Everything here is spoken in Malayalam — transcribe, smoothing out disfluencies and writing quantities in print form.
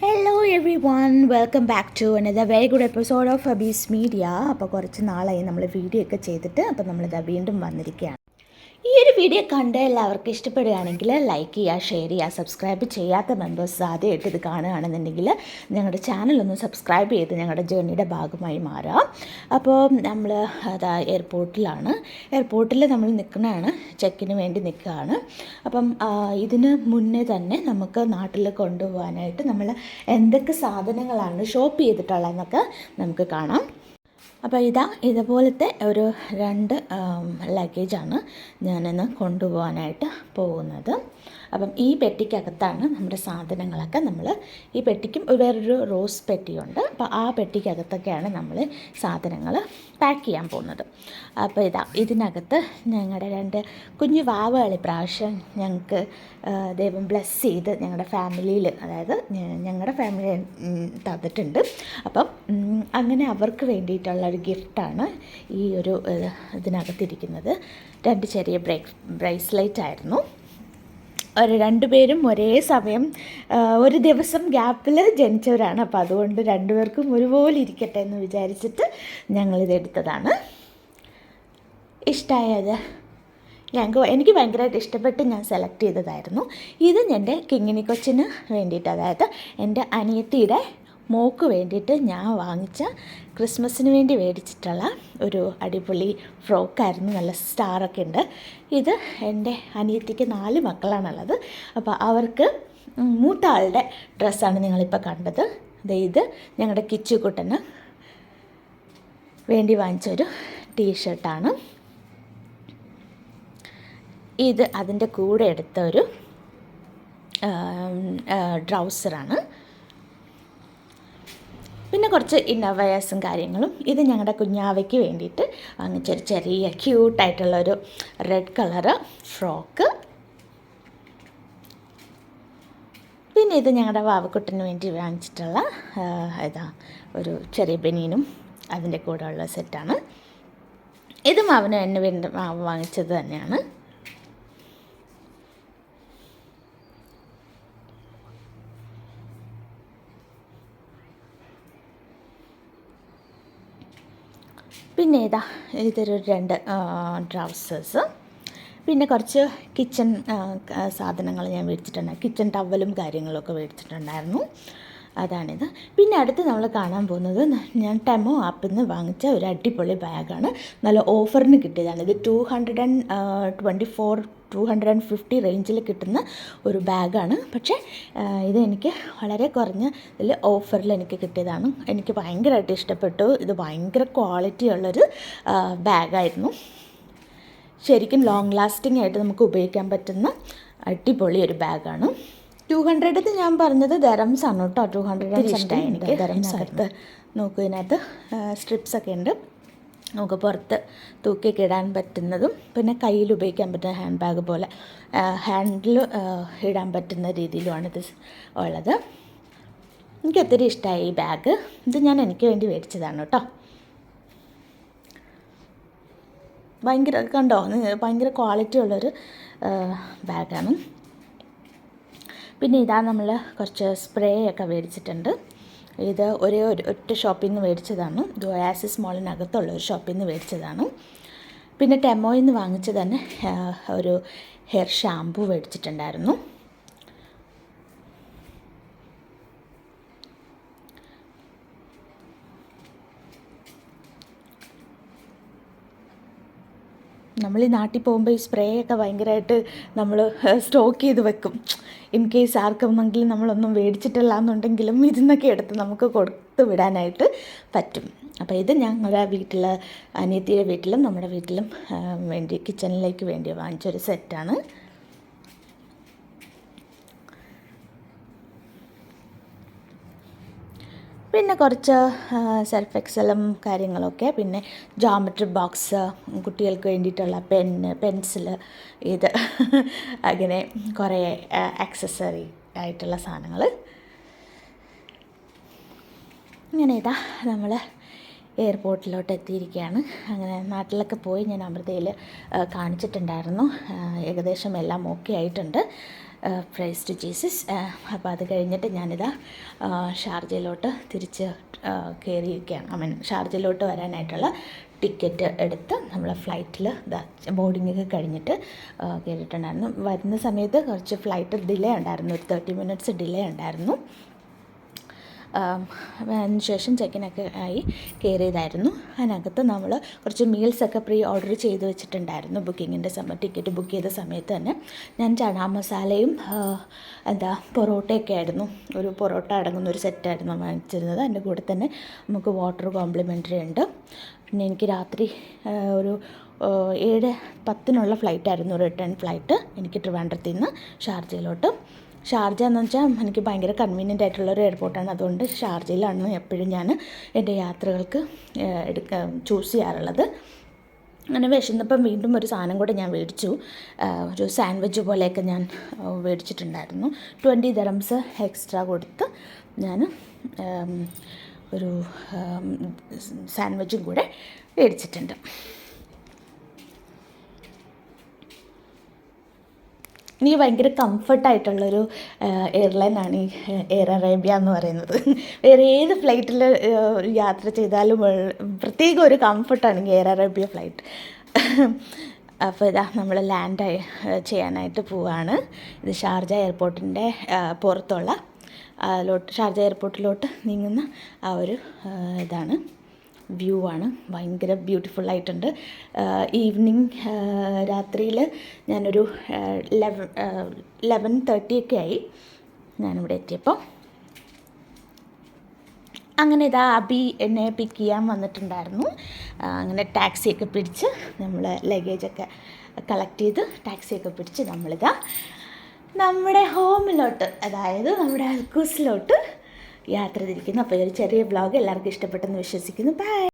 Hello everyone, welcome back to another very good episode of അബീസ് മീഡിയ. അപ്പോൾ കുറച്ച് നാളായി നമ്മൾ വീഡിയോ ഒക്കെ ചെയ്തിട്ട് അപ്പോൾ നമ്മളിതാ വീണ്ടും വന്നിരിക്കുകയാണ്. ഈ ഒരു വീഡിയോ കണ്ട് എല്ലാവർക്കും ഇഷ്ടപ്പെടുകയാണെങ്കിൽ ലൈക്ക് ചെയ്യുക, ഷെയർ ചെയ്യുക. സബ്സ്ക്രൈബ് ചെയ്യാത്ത മെമ്പേഴ്സ് ആദ്യമായിട്ട് ഇത് കാണുകയാണെന്നുണ്ടെങ്കിൽ ഞങ്ങളുടെ ചാനലൊന്ന് സബ്സ്ക്രൈബ് ചെയ്ത് ഞങ്ങളുടെ ജേർണിയുടെ ഭാഗമായി മാറുക. അപ്പോൾ നമ്മൾ അതാ എയർപോർട്ടിൽ നമ്മൾ നിൽക്കുന്നതാണ്, ചെക്കിന് വേണ്ടി നിൽക്കുകയാണ്. അപ്പം ഇതിന് മുന്നേ തന്നെ നമുക്ക് നാട്ടിൽ കൊണ്ടുപോകാനായിട്ട് നമ്മൾ എന്തൊക്കെ സാധനങ്ങളാണ് ഷോപ്പ് ചെയ്തിട്ടുള്ളതെന്നൊക്കെ നമുക്ക് കാണാം. അപ്പോൾ ഇതുപോലത്തെ ഒരു 2 ലഗേജാണ് ഞാനിന്ന് കൊണ്ടുപോകാനായിട്ട് പോകുന്നത്. അപ്പം ഈ പെട്ടിക്കകത്താണ് നമ്മുടെ സാധനങ്ങളൊക്കെ ഈ പെട്ടിക്കും വേറൊരു റോസ് പെട്ടിയുണ്ട്. അപ്പോൾ ആ പെട്ടിക്കകത്തൊക്കെയാണ് നമ്മൾ സാധനങ്ങൾ പാക്ക് ചെയ്യാൻ പോകുന്നത്. അപ്പോൾ ഇതിനകത്ത് ഞങ്ങളുടെ 2 കുഞ്ഞു വാവകൾ പ്രാവശ്യം ഞങ്ങൾക്ക് ദൈവം ബ്ലെസ് ചെയ്ത് ഞങ്ങളുടെ ഫാമിലിയിൽ, അതായത് ഞങ്ങളുടെ ഫാമിലി തന്നിട്ടുണ്ട്. അപ്പം അങ്ങനെ അവർക്ക് വേണ്ടിയിട്ടുള്ള ഒരു ഗിഫ്റ്റാണ് ഈ ഒരു ഇതിനകത്തിരിക്കുന്നത്. 2 ചെറിയ ബ്രേസ്ലെറ്റ് ആയിരുന്നു. 2 പേരും ഒരേ സമയം ഒരു ദിവസം ഗ്യാപ്പിൽ ജനിച്ചവരാണ്. അപ്പോൾ അതുകൊണ്ട് 2 പേർക്കും ഒരുപോലെ ഇരിക്കട്ടെ എന്ന് വിചാരിച്ചിട്ട് ഞങ്ങളിതെടുത്തതാണ്. ഇഷ്ടമായത് എനിക്ക് ഭയങ്കരമായിട്ട് ഇഷ്ടപ്പെട്ട് ഞാൻ സെലക്ട് ചെയ്തതായിരുന്നു. ഇത് എൻ്റെ കിങ്ങിണി കൊച്ചിന് വേണ്ടിയിട്ട്, അതായത് എൻ്റെ അനിയത്തിയുടെ മോക്ക് വേണ്ടിയിട്ട് ഞാൻ വാങ്ങിച്ച ക്രിസ്മസിന് വേണ്ടി മേടിച്ചിട്ടുള്ള ഒരു അടിപൊളി ഫ്രോക്കായിരുന്നു. നല്ല സ്റ്റാറൊക്കെ ഉണ്ട്. ഇത് എൻ്റെ അനിയത്തിക്ക് 4 മക്കളാണുള്ളത്. അപ്പോൾ അവർക്ക് മൂത്ത ആളുടെ ഡ്രസ്സാണ് നിങ്ങളിപ്പോൾ കണ്ടത്. ഇത് ഞങ്ങളുടെ കിച്ചുകുട്ടന് വേണ്ടി വാങ്ങിച്ചൊരു ടീഷർട്ടാണ്. ഇത് അതിൻ്റെ കൂടെ എടുത്ത ഒരു ട്രൗസറാണ്. പിന്നെ കുറച്ച് ഇന്നർവെയേഴ്സും കാര്യങ്ങളും. ഇത് ഞങ്ങളുടെ കുഞ്ഞാവയ്ക്ക് വേണ്ടിയിട്ട് വാങ്ങിച്ചൊരു ചെറിയ ക്യൂട്ടായിട്ടുള്ളൊരു റെഡ് കളറ് ഫ്രോക്ക്. പിന്നെ ഇത് ഞങ്ങളുടെ വാവക്കുട്ടന് വേണ്ടി വാങ്ങിച്ചിട്ടുള്ള ഒരു ചെറിയ ബനിയനും അതിൻ്റെ കൂടെ ഉള്ള സെറ്റാണ്. ഇതും അവന് എന്നെ വേണ്ടി വാങ്ങിച്ചത് തന്നെയാണ്. പിന്നെ ഇതൊരു 2 ട്രൗസേഴ്സ്. പിന്നെ കുറച്ച് കിച്ചൺ സാധനങ്ങൾ ഞാൻ മേടിച്ചിട്ടുണ്ടായിരുന്നു. കിച്ചൺ ടവലും കാര്യങ്ങളൊക്കെ മേടിച്ചിട്ടുണ്ടായിരുന്നു. അതാണിത്. പിന്നെ അടുത്ത് നമ്മൾ കാണാൻ പോകുന്നത് ഞാൻ ടെമോ ആപ്പിൽ നിന്ന് വാങ്ങിച്ച ഒരു അടിപൊളി ബാഗാണ്. നല്ല ഓഫറിന് കിട്ടിയതാണ്. ഇത് 250 റേഞ്ചിൽ കിട്ടുന്ന ഒരു ബാഗാണ്. പക്ഷേ ഇതെനിക്ക് വളരെ കുറഞ്ഞ ഇതിൽ ഓഫറിൽ എനിക്ക് കിട്ടിയതാണ്. എനിക്ക് ഭയങ്കരമായിട്ട് ഇഷ്ടപ്പെട്ടു. ഇത് ഭയങ്കര ക്വാളിറ്റി ഉള്ളൊരു ബാഗായിരുന്നു. ശരിക്കും ലോങ് ലാസ്റ്റിംഗ് ആയിട്ട് നമുക്ക് ഉപയോഗിക്കാൻ പറ്റുന്ന അടിപൊളി ഒരു ബാഗാണ്. 200 ഞാൻ പറഞ്ഞത് ദരംസ് ആണ് കേട്ടോ. 200 ഇഷ്ടമായി എനിക്ക്. ദരംസ് ആയിട്ട് നോക്കൂ, ഇതിനകത്ത് സ്ട്രിപ്സൊക്കെ ഉണ്ട്. നമുക്ക് പുറത്ത് തൂക്കിയൊക്കെ ഇടാൻ പറ്റുന്നതും പിന്നെ കയ്യിൽ ഉപയോഗിക്കാൻ പറ്റുന്ന ഹാൻഡ് ബാഗ് പോലെ ഹാൻഡിൽ ഇടാൻ പറ്റുന്ന രീതിയിലുമാണ് ഇത് ഉള്ളത്. എനിക്ക് ഒത്തിരി ഇഷ്ടമായി ഈ ബാഗ്. ഇത് ഞാൻ എനിക്ക് വേണ്ടി മേടിച്ചതാണ് കേട്ടോ. കണ്ടോ, ഭയങ്കര ക്വാളിറ്റി ഉള്ളൊരു ബാഗാണ്. പിന്നെ നമ്മൾ കുറച്ച് സ്പ്രേ ഒക്കെ മേടിച്ചിട്ടുണ്ട്. ഇത് ഒറ്റ ഷോപ്പിൽ നിന്ന് മേടിച്ചതാണ്. ഇത് ഒയാസിസ് മോളിനകത്തുള്ള ഒരു ഷോപ്പിൽ നിന്ന് മേടിച്ചതാണ്. പിന്നെ ടെമോയിൽ നിന്ന് വാങ്ങിച്ച് തന്നെ ഒരു ഹെയർ ഷാമ്പു മേടിച്ചിട്ടുണ്ടായിരുന്നു. നമ്മൾ ഈ നാട്ടിൽ പോകുമ്പോൾ ഈ സ്പ്രേ ഒക്കെ ഭയങ്കരമായിട്ട് നമ്മൾ സ്റ്റോക്ക് ചെയ്ത് വെക്കും. ഇൻ കേസ് ആർക്കെങ്കിലും നമ്മളൊന്നും മേടിച്ചിട്ടില്ല എന്നുണ്ടെങ്കിലും ഇതിന്നൊക്കെ എടുത്ത് നമുക്ക് കൊടുത്ത് വിടാനായിട്ട് പറ്റും. അപ്പോൾ ഇത് ഞങ്ങളുടെ വീട്ടിൽ, അനിയത്തിയുടെ വീട്ടിലും നമ്മുടെ വീട്ടിലും വേണ്ടി കിച്ചണിലേക്ക് വേണ്ടി വാങ്ങിച്ചൊരു സെറ്റാണ്. പിന്നെ കുറച്ച് സെൽഫ് എക്സലും കാര്യങ്ങളൊക്കെ. പിന്നെ ജോമെട്രി ബോക്സ്, കുട്ടികൾക്ക് വേണ്ടിയിട്ടുള്ള പെൻസില്, ഇത് അങ്ങനെ കുറേ ആക്സസറി ആയിട്ടുള്ള സാധനങ്ങൾ. ഇങ്ങനെ നമ്മൾ എയർപോർട്ടിലോട്ട് എത്തിയിരിക്കുകയാണ്. അങ്ങനെ നാട്ടിലൊക്കെ പോയി ഞാൻ അമൃതയിൽ കാണിച്ചിട്ടുണ്ടായിരുന്നു. ഏകദേശം എല്ലാം ഓക്കെ ആയിട്ടുണ്ട്. Praise to Jesus. അപ്പോൾ അത് കഴിഞ്ഞിട്ട് ഞാനിതാ ഷാർജയിലോട്ട് തിരിച്ച് കയറിയിരിക്കുകയാണ്. ഷാർജയിലോട്ട് വരാനായിട്ടുള്ള ടിക്കറ്റ് എടുത്ത് നമ്മൾ ഫ്ലൈറ്റിൽ ബോർഡിങ്ങൊക്കെ കഴിഞ്ഞിട്ട് കയറിയിട്ടുണ്ടായിരുന്നു. വരുന്ന സമയത്ത് കുറച്ച് ഫ്ലൈറ്റ് ഡിലേ ഉണ്ടായിരുന്നു, ഒരു 30 minutes ഡിലേ ഉണ്ടായിരുന്നു. അതിനുശേഷം ചെക്കിനൊക്കെ ആയി കയറിയതായിരുന്നു. അതിനകത്ത് നമ്മൾ കുറച്ച് മീൽസൊക്കെ പ്രീ ഓർഡർ ചെയ്ത് വെച്ചിട്ടുണ്ടായിരുന്നു. ടിക്കറ്റ് ബുക്ക് ചെയ്ത സമയത്ത് തന്നെ ഞാൻ ചനാ മസാലയും പൊറോട്ടയൊക്കെ ആയിരുന്നു, ഒരു പൊറോട്ട അടങ്ങുന്ന ഒരു സെറ്റായിരുന്നു വാങ്ങിച്ചിരുന്നത്. അതിൻ്റെ കൂടെ തന്നെ നമുക്ക് വാട്ടർ കോംപ്ലിമെൻ്ററി ഉണ്ട്. പിന്നെ എനിക്ക് രാത്രി ഒരു 7:10 ഫ്ലൈറ്റായിരുന്നു, റിട്ടേൺ ഫ്ലൈറ്റ് എനിക്ക് ട്രിവാൻഡ്രത്തിൽ നിന്ന് ഷാർജയിലോട്ട്. ഷാർജ എന്ന് വെച്ചാൽ എനിക്ക് ഭയങ്കര കൺവീനിയൻ്റ് ആയിട്ടുള്ളൊരു എയർപോർട്ടാണ്. അതുകൊണ്ട് ഷാർജയിലാണ് എപ്പോഴും ഞാൻ എൻ്റെ യാത്രകൾക്ക് ചൂസ് ചെയ്യാറുള്ളത്. അങ്ങനെ വിശന്നപ്പം വീണ്ടും ഒരു സാധനം കൂടെ ഞാൻ മേടിച്ചു. ഒരു സാൻഡ്വിച്ച് പോലെയൊക്കെ ഞാൻ മേടിച്ചിട്ടുണ്ടായിരുന്നു. 20 dirhams എക്സ്ട്രാ കൊടുത്ത് ഞാൻ ഒരു സാൻഡ്വിച്ചും കൂടെ മേടിച്ചിട്ടുണ്ട്. എനിക്ക് ഭയങ്കര കംഫർട്ടായിട്ടുള്ളൊരു എയർലൈനാണ് ഈ എയർ അറേബ്യ എന്ന് പറയുന്നത്. വേറെ ഏത് ഫ്ലൈറ്റിൽ യാത്ര ചെയ്താലും പ്രത്യേക ഒരു കംഫർട്ടാണ് ഈ എയർ അറേബ്യ ഫ്ലൈറ്റ്. അപ്പോൾ ഇതാ നമ്മൾ ലാൻഡ് ചെയ്യാനായിട്ട് പോവുകയാണ്. ഇത് ഷാർജ എയർപോർട്ടിൻ്റെ പുറത്തുള്ള ഷാർജ എയർപോർട്ടിലോട്ട് നീങ്ങുന്ന ആ ഒരു ഇതാണ്, വ്യൂ ആണ്. ഭയങ്കര ബ്യൂട്ടിഫുള്ളായിട്ടുണ്ട്. ഈവനിങ് രാത്രിയിൽ ഞാനൊരു 11:30 ഒക്കെ ആയി ഞാനിവിടെ എത്തിയപ്പോൾ. അങ്ങനെ ഇതാ അബി എന്നെ പിക്ക് ചെയ്യാൻ വന്നിട്ടുണ്ടായിരുന്നു. അങ്ങനെ ടാക്സിയൊക്കെ പിടിച്ച് നമ്മൾ ലഗേജൊക്കെ കളക്ട് ചെയ്ത് ടാക്സിയൊക്കെ പിടിച്ച് നമ്മളിതാ നമ്മുടെ ഹോമിലോട്ട്, അതായത് നമ്മുടെ അൽക്കൂസിലോട്ട് യാത്ര തിരിക്കുന്നു. അപ്പോൾ ഒരു ചെറിയ വ്ളോഗ് എല്ലാവർക്കും ഇഷ്ടപ്പെട്ടെന്ന് വിശ്വസിക്കുന്നു. ബൈ.